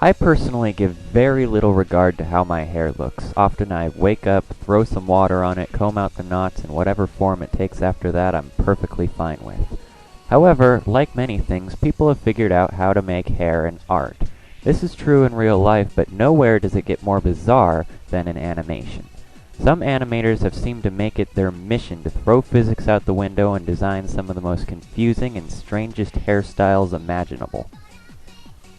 I personally give very little regard to how my hair looks. Often I wake up, throw some water on it, comb out the knots, and whatever form it takes after that I'm perfectly fine with. However, like many things, people have figured out how to make hair an art. This is true in real life, but nowhere does it get more bizarre than in animation. Some animators have seemed to make it their mission to throw physics out the window and design some of the most confusing and strangest hairstyles imaginable.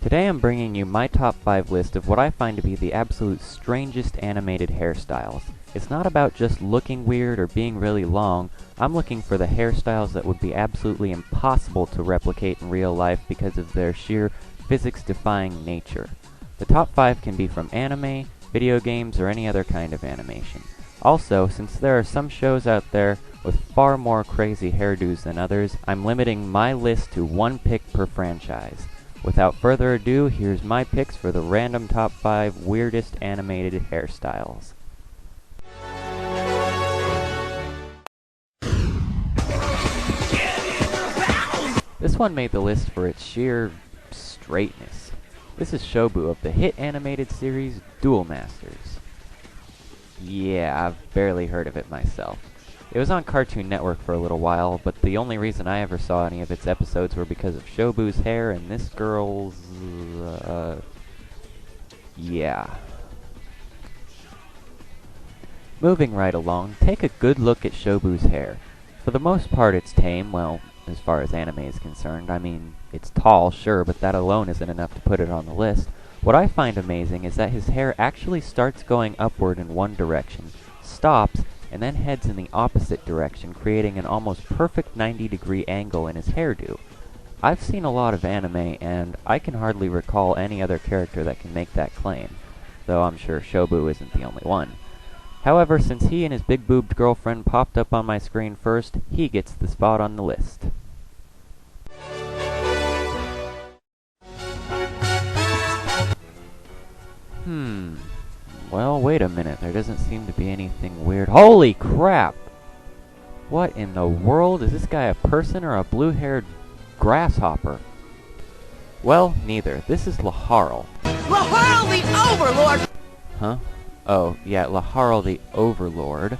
Today I'm bringing you my top 5 list of what I find to be the absolute strangest animated hairstyles. It's not about just looking weird or being really long. I'm looking for the hairstyles that would be absolutely impossible to replicate in real life because of their sheer physics-defying nature. The top 5 can be from anime, video games, or any other kind of animation. Also, since there are some shows out there with far more crazy hairdos than others, I'm limiting my list to one pick per franchise. Without further ado, here's my picks for the random top 5 weirdest animated hairstyles. This one made the list for its sheer straightness. This is Shobu of the hit animated series Duel Masters. Yeah, I've barely heard of it myself. It was on Cartoon Network for a little while, but the only reason I ever saw any of its episodes were because of Shobu's hair and this girl's, yeah. Moving right along, take a good look at Shobu's hair. For the most part it's tame, well, as far as anime is concerned. I mean, it's tall, sure, but that alone isn't enough to put it on the list. What I find amazing is that his hair actually starts going upward in one direction, stops, and then heads in the opposite direction, creating an almost perfect 90-degree angle in his hairdo. I've seen a lot of anime, and I can hardly recall any other character that can make that claim, though I'm sure Shobu isn't the only one. However, since he and his big-boobed girlfriend popped up on my screen first, he gets the spot on the list. Well, wait a minute, there doesn't seem to be anything weird. Holy crap! What in the world? Is this guy a person or a blue-haired grasshopper? Well, neither. This is Laharl. Laharl the Overlord! Huh? Oh, yeah, Laharl the Overlord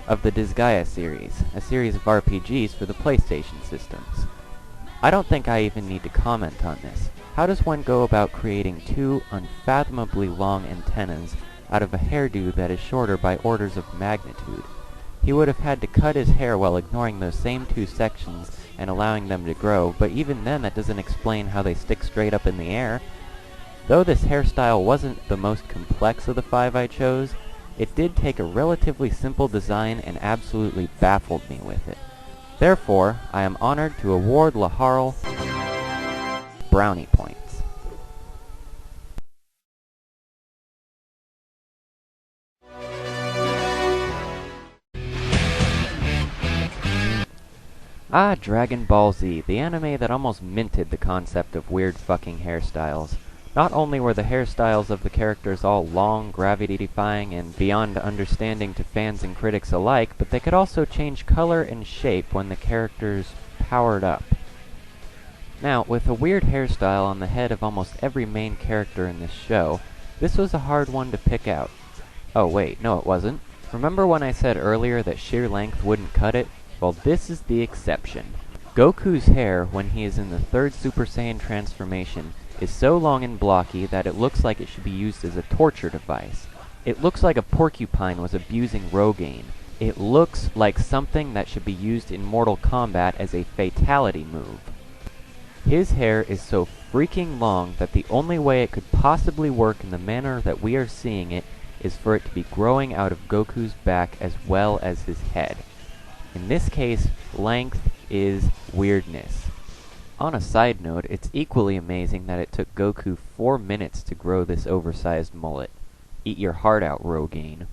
of the Disgaea series, a series of RPGs for the PlayStation systems. I don't think I even need to comment on this. How does one go about creating two unfathomably long antennas out of a hairdo that is shorter by orders of magnitude? He would have had to cut his hair while ignoring those same two sections and allowing them to grow, but even then that doesn't explain how they stick straight up in the air. Though this hairstyle wasn't the most complex of the 5 I chose, it did take a relatively simple design and absolutely baffled me with it. Therefore, I am honored to award Laharl brownie points. Ah, Dragon Ball Z, the anime that almost minted the concept of weird fucking hairstyles. Not only were the hairstyles of the characters all long, gravity-defying, and beyond understanding to fans and critics alike, but they could also change color and shape when the characters powered up. Now, with a weird hairstyle on the head of almost every main character in this show, this was a hard one to pick out. Oh wait, no it wasn't. Remember when I said earlier that sheer length wouldn't cut it? Well, this is the exception. Goku's hair, when he is in the 3rd Super Saiyan transformation, is so long and blocky that it looks like it should be used as a torture device. It looks like a porcupine was abusing Rogaine. It looks like something that should be used in Mortal Kombat as a fatality move. His hair is so freaking long that the only way it could possibly work in the manner that we are seeing it is for it to be growing out of Goku's back as well as his head. In this case, length is weirdness. On a side note, it's equally amazing that it took Goku 4 minutes to grow this oversized mullet. Eat your heart out, Rogaine.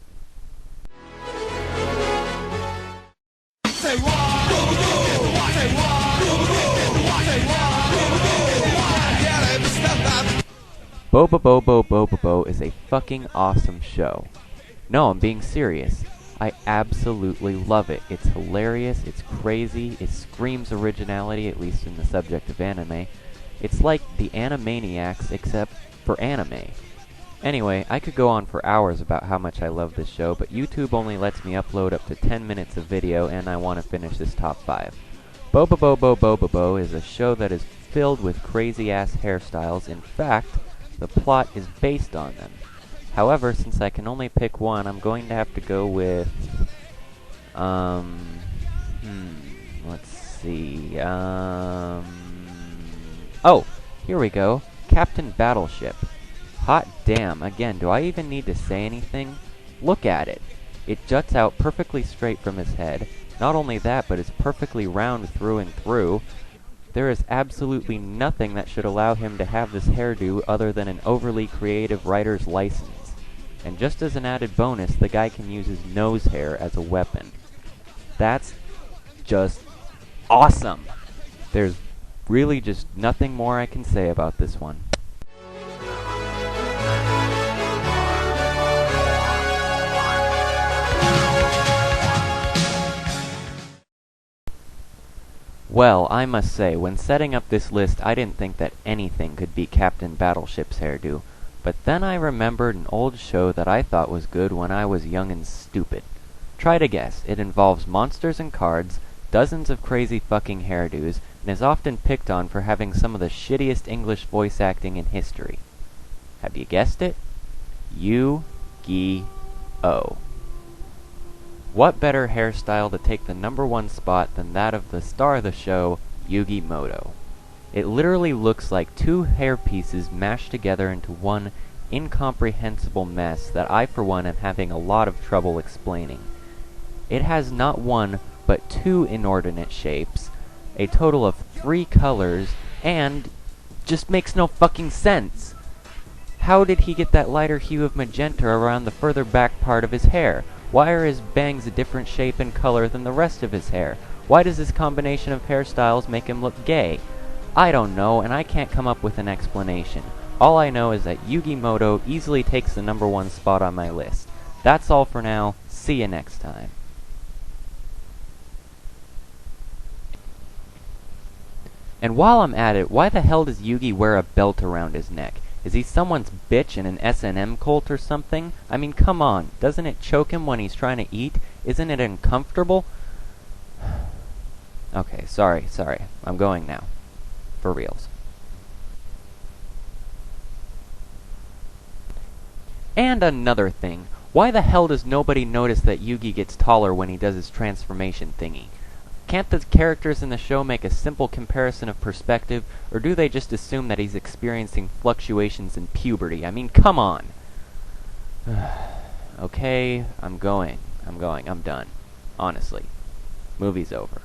Bo-bobo-bo is a fucking awesome show. No, I'm being serious. I absolutely love it. It's hilarious, it's crazy, it screams originality, at least in the subject of anime. It's like the Animaniacs except for anime. Anyway, I could go on for hours about how much I love this show, but YouTube only lets me upload up to 10 minutes of video, and I want to finish this top 5. Bo-bobo-bo-bobo is a show that is filled with crazy-ass hairstyles. In fact, the plot is based on them. However, since I can only pick one, I'm going to have to go with... let's see, oh, here we go. Captain Battleship. Hot damn, again, do I even need to say anything? Look at it. It juts out perfectly straight from his head. Not only that, but it's perfectly round through and through. There is absolutely nothing that should allow him to have this hairdo other than an overly creative writer's license. And just as an added bonus, the guy can use his nose hair as a weapon. That's just awesome! There's really just nothing more I can say about this one. Well, I must say, when setting up this list, I didn't think that anything could beat Captain Battleship's hairdo. But then I remembered an old show that I thought was good when I was young and stupid. Try to guess. It involves monsters and cards, dozens of crazy fucking hairdos, and is often picked on for having some of the shittiest English voice acting in history. Have you guessed it? Yu-Gi-Oh! What better hairstyle to take the #1 spot than that of the star of the show, Yu-Gi-Moto? It literally looks like two hair pieces mashed together into one incomprehensible mess that I, for one, am having a lot of trouble explaining. It has not one, but two inordinate shapes, a total of 3 colors, and just makes no fucking sense. How did he get that lighter hue of magenta around the further back part of his hair? Why are his bangs a different shape and color than the rest of his hair? Why does this combination of hairstyles make him look gay? I don't know, and I can't come up with an explanation. All I know is that Yu-Gi-Moto easily takes the #1 spot on my list. That's all for now. See you next time. And while I'm at it, why the hell does Yugi wear a belt around his neck? Is he someone's bitch in an S&M cult or something? I mean, come on. Doesn't it choke him when he's trying to eat? Isn't it uncomfortable? Okay, sorry. I'm going now. For reals. And another thing. Why the hell does nobody notice that Yugi gets taller when he does his transformation thingy? Can't the characters in the show make a simple comparison of perspective, or do they just assume that he's experiencing fluctuations in puberty? I mean, come on! Okay, I'm going. I'm done. Honestly. Movie's over.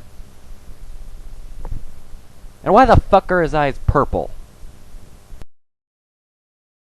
And why the fuck are his eyes purple?